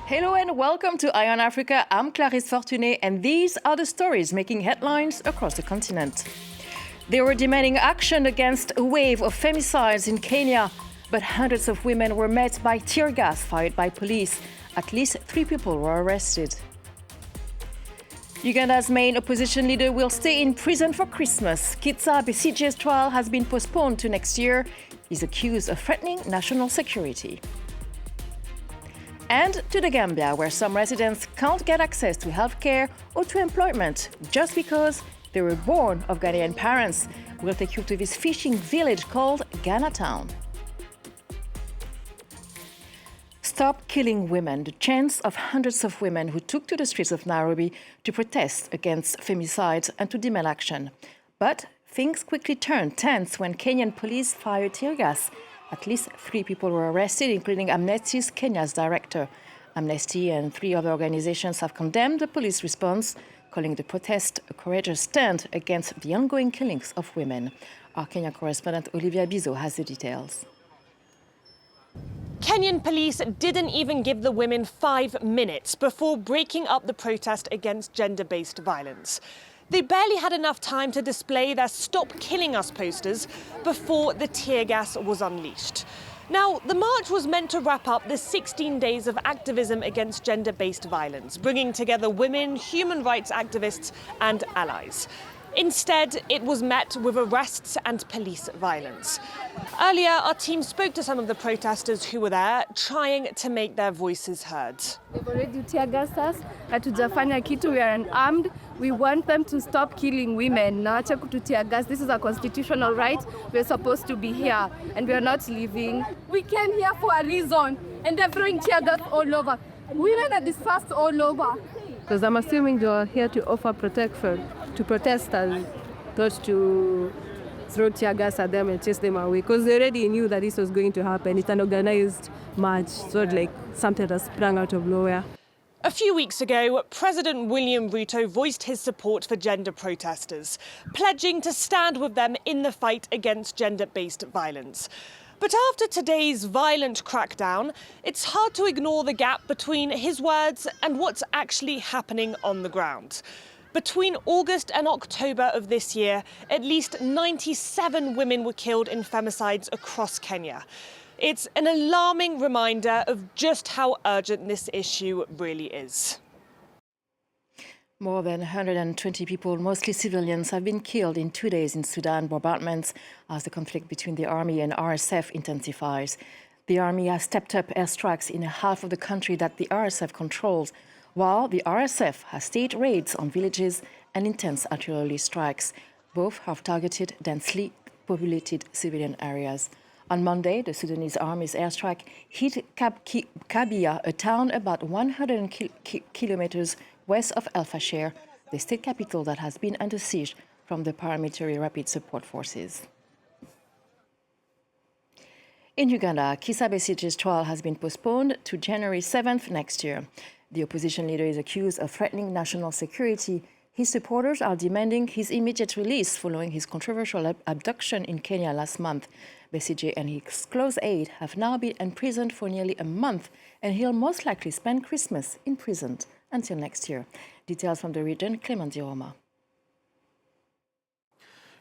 Hello and welcome to Eye on Africa. I'm Clarisse Fortuné, and these are the stories making headlines across the continent. They were demanding action against a wave of femicides in Kenya, but hundreds of women were met by tear gas fired by police. At least 3 people were arrested. Uganda's main opposition leader will stay in prison for Christmas. Kizza Besigye's trial has been postponed to next year. He's accused of threatening national security. And to the Gambia, where some residents can't get access to healthcare or to employment just because they were born of Ghanaian parents. We'll take you to this fishing village called Ghana Town. Stop Killing Women, the chants of hundreds of women who took to the streets of Nairobi to protest against femicides and to demand action. But things quickly turned tense when Kenyan police fired tear gas. At least 3 people were arrested, including Amnesty's Kenya's director. Amnesty and 3 other organizations have condemned the police response, calling the protest a courageous stand against the ongoing killings of women. Our Kenya correspondent Olivia Bizo has the details. Kenyan police didn't even give the women 5 minutes before breaking up the protest against gender-based violence. They barely had enough time to display their Stop Killing Us posters before the tear gas was unleashed. Now, the march was meant to wrap up the 16 days of activism against gender-based violence, bringing together women, human rights activists and allies. Instead, it was met with arrests and police violence. Earlier, our team spoke to some of the protesters who were there, trying to make their voices heard. They've already tear-gassed us. Hatujafanya kitu, we are unarmed. We want them to stop killing women. Naacha kutu tear-gas. This is a constitutional right. We're supposed to be here, and we are not leaving. We came here for a reason, and they're throwing tear-gas all over. Women are dispersed all over. Because I'm assuming you're here to offer protection to protesters, not to throw tear gas at them and chase them away. Because they already knew that this was going to happen. It's an organized march, so like something that sprang out of nowhere. A few weeks ago, President William Ruto voiced his support for gender protesters, pledging to stand with them in the fight against gender-based violence. But after today's violent crackdown, it's hard to ignore the gap between his words and what's actually happening on the ground. Between August and October of this year, at least 97 women were killed in femicides across Kenya. It's an alarming reminder of just how urgent this issue really is. More than 120 people, mostly civilians, have been killed in 2 days in Sudan bombardments as the conflict between the army and RSF intensifies. The army has stepped up airstrikes in half of the country that the RSF controls, while the RSF has staged raids on villages and intense artillery strikes. Both have targeted densely populated civilian areas. On Monday, the Sudanese army's airstrike hit Kabia, a town about 100 kilometers west of El Fasher, the state capital that has been under siege from the paramilitary rapid support forces. In Uganda, Kizza Besigye's trial has been postponed to January 7th next year. The opposition leader is accused of threatening national security. His supporters are demanding his immediate release following his controversial abduction in Kenya last month. Besigye and his close aide have now been imprisoned for nearly a month, and he'll most likely spend Christmas in prison until next year. Details from the region, Clement Diroma.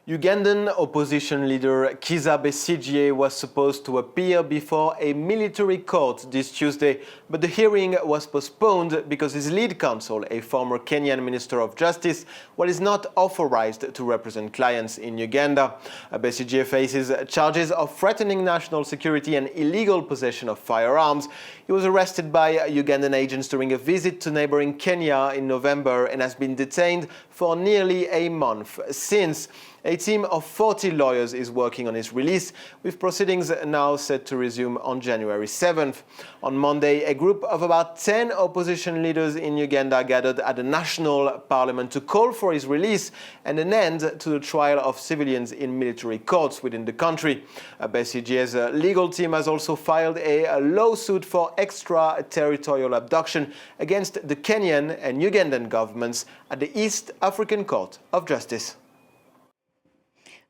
Ugandan opposition leader Kizza Besigye was supposed to appear before a military court this Tuesday, but the hearing was postponed because his lead counsel, a former Kenyan Minister of Justice, is not authorized to represent clients in Uganda. Besigye faces charges of threatening national security and illegal possession of firearms. He was arrested by Ugandan agents during a visit to neighboring Kenya in November and has been detained for nearly a month since. A team of 40 lawyers is working on his release, with proceedings now set to resume on January 7th. On Monday, a group of about 10 opposition leaders in Uganda gathered at the National Parliament to call for his release and an end to the trial of civilians in military courts within the country. Besigye's legal team has also filed a lawsuit for extraterritorial abduction against the Kenyan and Ugandan governments at the East African Court of Justice.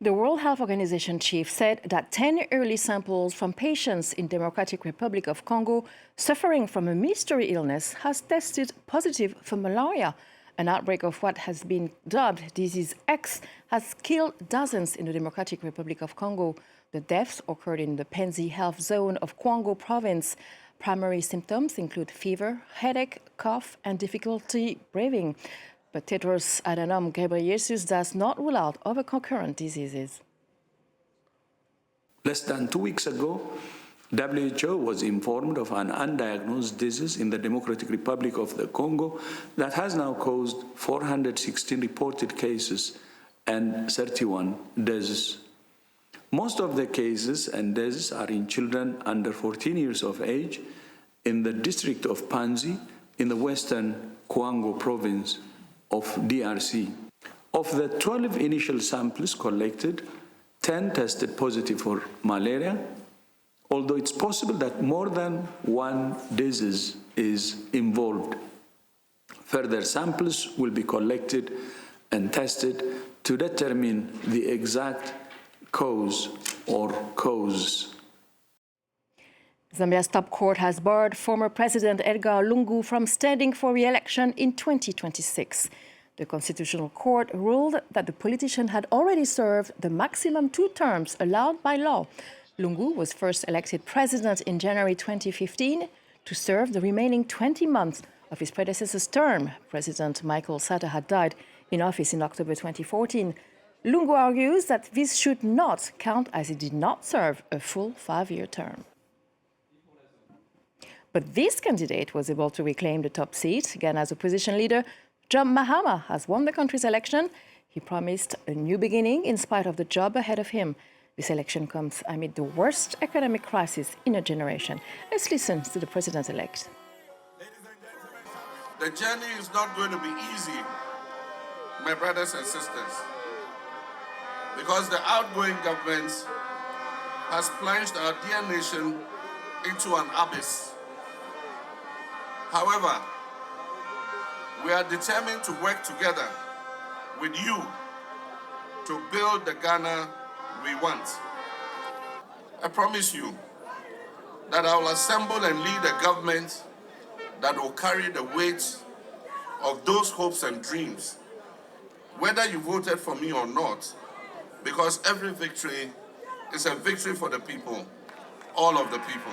The World Health Organization chief said that 10 early samples from patients in Democratic Republic of Congo suffering from a mystery illness has tested positive for malaria. An outbreak of what has been dubbed Disease X has killed dozens in the Democratic Republic of Congo. The deaths occurred in the Penzi Health Zone of Kwango Province. Primary symptoms include fever, headache, cough, and difficulty breathing. But Tedros Adhanom Ghebreyesus does not rule out other concurrent diseases. Less than 2 weeks ago, WHO was informed of an undiagnosed disease in the Democratic Republic of the Congo that has now caused 416 reported cases and 31 deaths. Most of the cases and deaths are in children under 14 years of age in the district of Panzi in the western Kwango province of DRC. Of the 12 initial samples collected, 10 tested positive for malaria, although it's possible that more than one disease is involved. Further samples will be collected and tested to determine the exact cause or causes. Zambia's top court has barred former President Edgar Lungu from standing for re-election in 2026. The Constitutional Court ruled that the politician had already served the maximum 2 terms allowed by law. Lungu was first elected president in January 2015 to serve the remaining 20 months of his predecessor's term. President Michael Sata had died in office in October 2014. Lungu argues that this should not count as he did not serve a full 5-year term. But this candidate was able to reclaim the top seat. Ghana's opposition leader, John Mahama, has won the country's election. He promised a new beginning in spite of the job ahead of him. This election comes amid the worst economic crisis in a generation. Let's listen to the president-elect. The journey is not going to be easy, my brothers and sisters, because the outgoing government has plunged our dear nation into an abyss. However, we are determined to work together with you to build the Ghana we want. I promise you that I will assemble and lead a government that will carry the weight of those hopes and dreams, whether you voted for me or not, because every victory is a victory for the people, all of the people.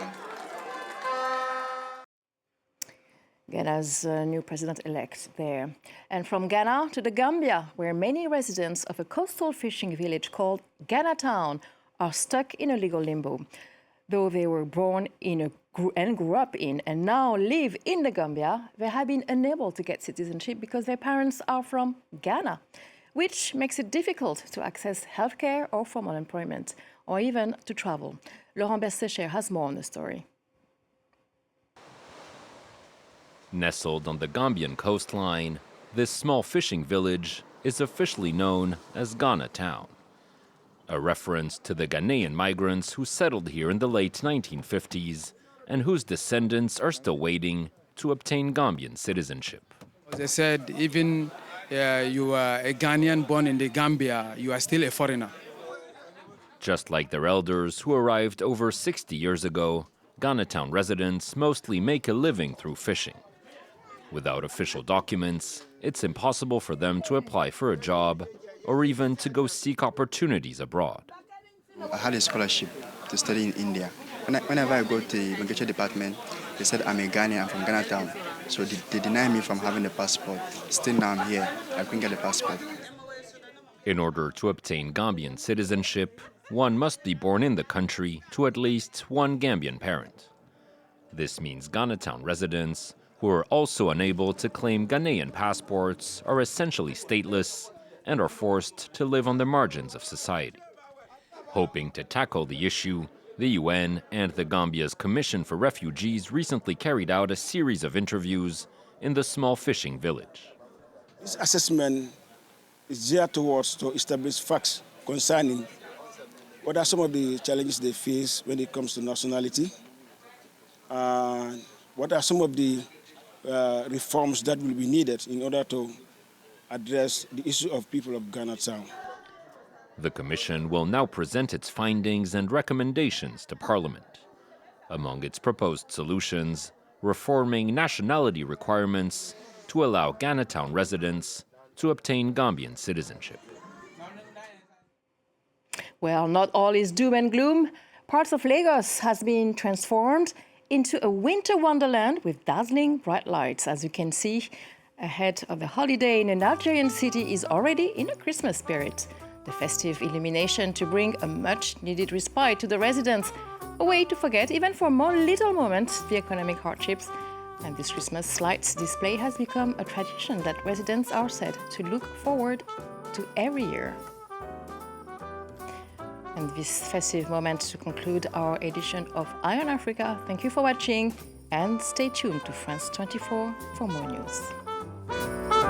Ghana's new president-elect there. And from Ghana to the Gambia, where many residents of a coastal fishing village called Ghana Town are stuck in a legal limbo. Though they were born in and grew up in and now live in the Gambia, they have been unable to get citizenship because their parents are from Ghana, which makes it difficult to access healthcare or formal employment, or even to travel. Laurent Bersecher has more on the story. Nestled on the Gambian coastline, this small fishing village is officially known as Ghana Town, a reference to the Ghanaian migrants who settled here in the late 1950s and whose descendants are still waiting to obtain Gambian citizenship. As I said, even you are a Ghanaian born in the Gambia, you are still a foreigner. Just like their elders who arrived over 60 years ago, Ghana Town residents mostly make a living through fishing. Without official documents, it's impossible for them to apply for a job or even to go seek opportunities abroad. I had a scholarship to study in India. Whenever I go to the immigration department, they said I'm a Ghanaian, I'm from Ghana Town. So they deny me from having the passport. Still now I'm here, I couldn't get the passport. In order to obtain Gambian citizenship, one must be born in the country to at least one Gambian parent. This means Ghana Town residents who are also unable to claim Ghanaian passports are essentially stateless and are forced to live on the margins of society. Hoping to tackle the issue, the UN and the Gambia's Commission for Refugees recently carried out a series of interviews in the small fishing village. This assessment is geared towards to establish facts concerning what are some of the challenges they face when it comes to nationality, what are some of the reforms that will be needed in order to address the issue of people of Ghana Town. The Commission will now present its findings and recommendations to Parliament. Among its proposed solutions, reforming nationality requirements to allow Ghanatown residents to obtain Gambian citizenship. Well, not all is doom and gloom. Parts of Lagos has been transformed into a winter wonderland with dazzling bright lights. As you can see, ahead of the holiday in a Nigerian city is already in a Christmas spirit. The festive illumination to bring a much-needed respite to the residents, a way to forget, even for more little moments, the economic hardships. And this Christmas lights display has become a tradition that residents are said to look forward to every year. And this festive moment to conclude our edition of Eye on Africa. Thank you for watching and stay tuned to France 24 for more news.